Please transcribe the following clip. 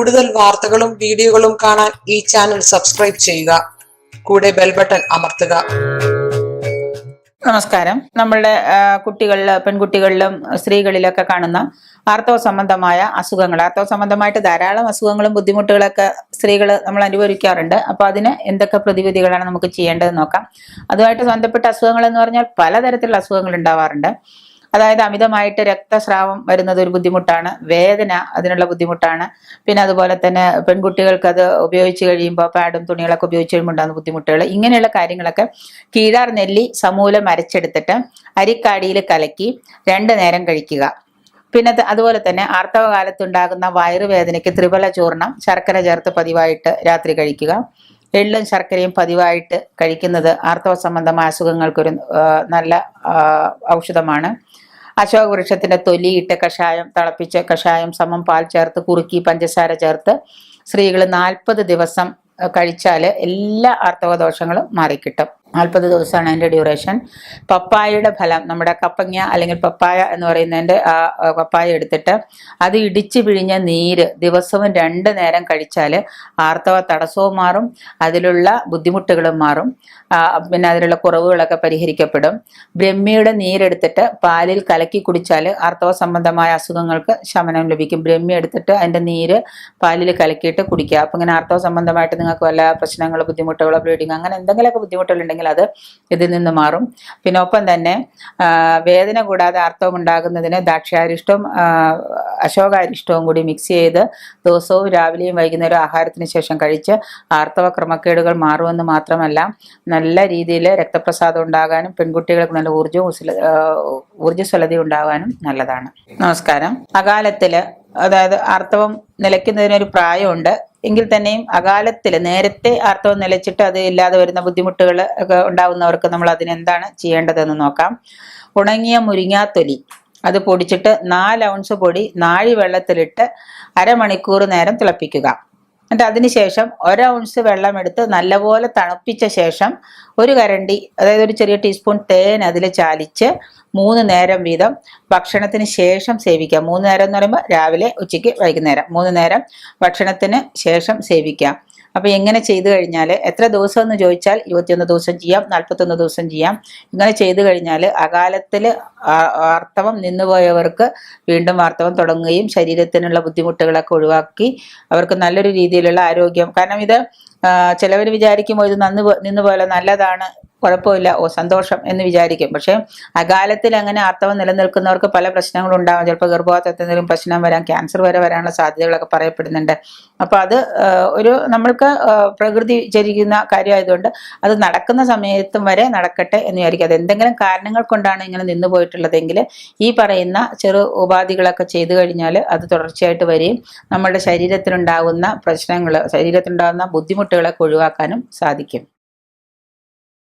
കൂടുതൽ വാർത്തകളും വീഡിയോകളും കാണാൻ ഈ ചാനൽ സബ്സ്ക്രൈബ് ചെയ്യുക. കൂടെ ബെൽ ബട്ടൺ അമർത്തുക. നമസ്കാരം. നമ്മളുടെ പെൺകുട്ടികളിലും സ്ത്രീകളിലൊക്കെ കാണുന്ന ആർത്തവ സംബന്ധമായ അസുഖങ്ങൾ, ആർത്തവ സംബന്ധമായിട്ട് ധാരാളം അസുഖങ്ങളും ബുദ്ധിമുട്ടുകളൊക്കെ സ്ത്രീകൾ നമ്മൾ അനുഭവിക്കാറുണ്ട്. അപ്പോൾ അതിന് എന്തൊക്കെ പ്രതിവിധികളാണ് നമുക്ക് ചെയ്യേണ്ടതെന്ന് നോക്കാം. അതുമായിട്ട് ബന്ധപ്പെട്ട അസുഖങ്ങൾ എന്ന് പറഞ്ഞാൽ പലതരത്തിലുള്ള അസുഖങ്ങൾ ഉണ്ടാവാറുണ്ട്. അതായത് അമിതമായിട്ട് രക്തസ്രാവം വരുന്നത് ഒരു ബുദ്ധിമുട്ടാണ്, വേദന അതിനുള്ള ബുദ്ധിമുട്ടാണ്. പിന്നെ അതുപോലെ തന്നെ പെൺകുട്ടികൾക്ക് അത് ഉപയോഗിച്ച് കഴിയുമ്പോൾ പാഡും തുണികളൊക്കെ ഉപയോഗിച്ച് കഴിയുമ്പോൾ ഉണ്ടാകുന്ന ബുദ്ധിമുട്ടുകൾ, ഇങ്ങനെയുള്ള കാര്യങ്ങളൊക്കെ കീഴാർ നെല്ലി സമൂലം അരച്ചെടുത്തിട്ട് അരിക്കാടിയിൽ കലക്കി 2 നേരം കഴിക്കുക. പിന്നെ അതുപോലെ തന്നെ ആർത്തവ കാലത്തുണ്ടാകുന്ന വയറുവേദനയ്ക്ക് ത്രിഫല ചൂർണം ശർക്കര ചേർത്ത് പതിവായിട്ട് രാത്രി കഴിക്കുക. എള്ളും ശർക്കരയും പതിവായിട്ട് കഴിക്കുന്നത് ആർത്തവ സംബന്ധമായ അസുഖങ്ങൾക്കൊരു നല്ല ഔഷധമാണ്. അശോക വൃക്ഷത്തിന്റെ തൊലിയിട്ട് കഷായം തിളപ്പിച്ച് കഷായം സമം പാൽ ചേർത്ത് കുറുക്കി പഞ്ചസാര ചേർത്ത് സ്ത്രീകൾ 40 ദിവസം കഴിച്ചാൽ എല്ലാ ആർത്തവ ദോഷങ്ങളും മാറിക്കിട്ടും. 40 ദിവസമാണ് അതിൻ്റെ ഡ്യൂറേഷൻ. പപ്പായയുടെ ഫലം, നമ്മുടെ കപ്പങ്ങ അല്ലെങ്കിൽ പപ്പായ എന്ന് പറയുന്നതിൻ്റെ ആ പപ്പായ എടുത്തിട്ട് അത് ഇടിച്ച് പിഴിഞ്ഞ നീര് ദിവസവും 2 നേരം കഴിച്ചാൽ ആർത്തവ തടസ്സവും മാറും, അതിലുള്ള ബുദ്ധിമുട്ടുകളും മാറും. പിന്നെ അതിലുള്ള കുറവുകളൊക്കെ പരിഹരിക്കപ്പെടും. ബ്രഹ്മിയുടെ നീരെടുത്തിട്ട് പാലിൽ കലക്കി കുടിച്ചാൽ ആർത്തവ സംബന്ധമായ അസുഖങ്ങൾക്ക് ശമനം ലഭിക്കും. ബ്രഹ്മി എടുത്തിട്ട് അതിൻ്റെ നീര് പാലിൽ കലക്കിയിട്ട് കുടിക്കുക. അപ്പം ഇങ്ങനെ ആർത്തവ സംബന്ധമായിട്ട് നിങ്ങൾക്ക് വല്ല പ്രശ്നങ്ങളോ ബുദ്ധിമുട്ടുകളോ ബ്ലീഡിങ് അങ്ങനെ എന്തെങ്കിലുമൊക്കെ ബുദ്ധിമുട്ടുകളുണ്ടെങ്കിൽ അത് ഇതിൽ നിന്ന് മാറും. പിന്നെ ഒപ്പം തന്നെ വേദന കൂടാതെ ആർത്തവം ഉണ്ടാകുന്നതിന് ദ്രാക്ഷാരിഷ്ടവും അശോകാരിഷ്ടവും കൂടി മിക്സ് ചെയ്ത് ദിവസവും രാവിലെയും വൈകുന്നേരം ആഹാരത്തിന് ശേഷം കഴിച്ച് ആർത്തവ ക്രമക്കേടുകൾ മാറുമെന്ന് മാത്രമല്ല നല്ല രീതിയിൽ രക്തപ്രസാദം ഉണ്ടാകാനും പെൺകുട്ടികൾക്ക് നല്ല ഊർജ്ജസ്വലത ഉണ്ടാകാനും നല്ലതാണ്. നമസ്കാരം. അകാലത്തില്, അതായത് ആർത്തവം നിലയ്ക്കുന്നതിനൊരു പ്രായമുണ്ട് എങ്കിൽ തന്നെയും അകാലത്തിൽ നേരത്തെ ആർത്തവം നിലച്ചിട്ട് അത് ഇല്ലാതെ വരുന്ന ബുദ്ധിമുട്ടുകൾ ഒക്കെ ഉണ്ടാകുന്നവർക്ക് നമ്മൾ അതിനെന്താണ് ചെയ്യേണ്ടതെന്ന് നോക്കാം. ഉണങ്ങിയ മുരിങ്ങാത്തൊലി അത് പൊടിച്ചിട്ട് 4 ഔൺസ് പൊടി നാഴി വെള്ളത്തിലിട്ട് അരമണിക്കൂർ നേരം തിളപ്പിക്കുക. എന്നിട്ട് അതിനുശേഷം 1 ഔൺസ് വെള്ളം എടുത്ത് നല്ലപോലെ തണുപ്പിച്ച ശേഷം 1 കരണ്ടി, അതായത് ഒരു ചെറിയ ടീസ്പൂൺ തേൻ അതിൽ ചാലിച്ച് 3 നേരം വീതം ഭക്ഷണത്തിന് ശേഷം സേവിക്കാം. 3 നേരം എന്ന് പറയുമ്പോൾ രാവിലെ, ഉച്ചയ്ക്ക്, വൈകുന്നേരം 3 നേരം ഭക്ഷണത്തിന് ശേഷം സേവിക്കാം. അപ്പോൾ എങ്ങനെ ചെയ്തു കഴിഞ്ഞാൽ എത്ര ദിവസം എന്ന് ചോദിച്ചാൽ 21 ദിവസം ചെയ്യാം, 41 ദിവസം ചെയ്യാം. ഇങ്ങനെ ചെയ്തു കഴിഞ്ഞാൽ അകാലത്തിൽ ആർത്തവം നിന്നുപോയവർക്ക് വീണ്ടും ആർത്തവം തുടങ്ങുകയും ശരീരത്തിനുള്ള ബുദ്ധിമുട്ടുകളൊക്കെ ഒഴിവാക്കി അവർക്ക് നല്ലൊരു രീതിയിലുള്ള ആരോഗ്യം. കാരണം ഇത് ചിലവർ വിചാരിക്കുമ്പോൾ ഇത് നിന്നുപോലെ നല്ലതാണ്, കുഴപ്പമില്ല, സന്തോഷം എന്ന് വിചാരിക്കും. പക്ഷേ അകാലത്തിൽ അങ്ങനെ ആർത്തവം നിലനിൽക്കുന്നവർക്ക് പല പ്രശ്നങ്ങളും ഉണ്ടാകും. ചിലപ്പോൾ ഗർഭപാത്രത്തിൽ എന്തെങ്കിലും പ്രശ്നം വരാം, ക്യാൻസർ വരെ വരാനുള്ള സാധ്യതകളൊക്കെ പറയപ്പെടുന്നുണ്ട്. അപ്പോൾ അത് നമ്മൾക്ക് പ്രകൃതി വിചരിക്കുന്ന കാര്യമായതുകൊണ്ട് അത് നടക്കുന്ന സമയത്തും വരെ നടക്കട്ടെ എന്ന് വിചാരിക്കും. അത് എന്തെങ്കിലും കാരണങ്ങൾ കൊണ്ടാണ് ഇങ്ങനെ നിന്നു പോയിട്ടുള്ളതെങ്കിൽ ഈ പറയുന്ന ചെറു ഉപാധികളൊക്കെ ചെയ്തു കഴിഞ്ഞാൽ അത് തുടർച്ചയായിട്ട് വരികയും നമ്മുടെ ശരീരത്തിലുണ്ടാകുന്ന പ്രശ്നങ്ങൾ, ശരീരത്തിലുണ്ടാകുന്ന ബുദ്ധിമുട്ടുകളൊക്കെ ഒഴിവാക്കാനും സാധിക്കും.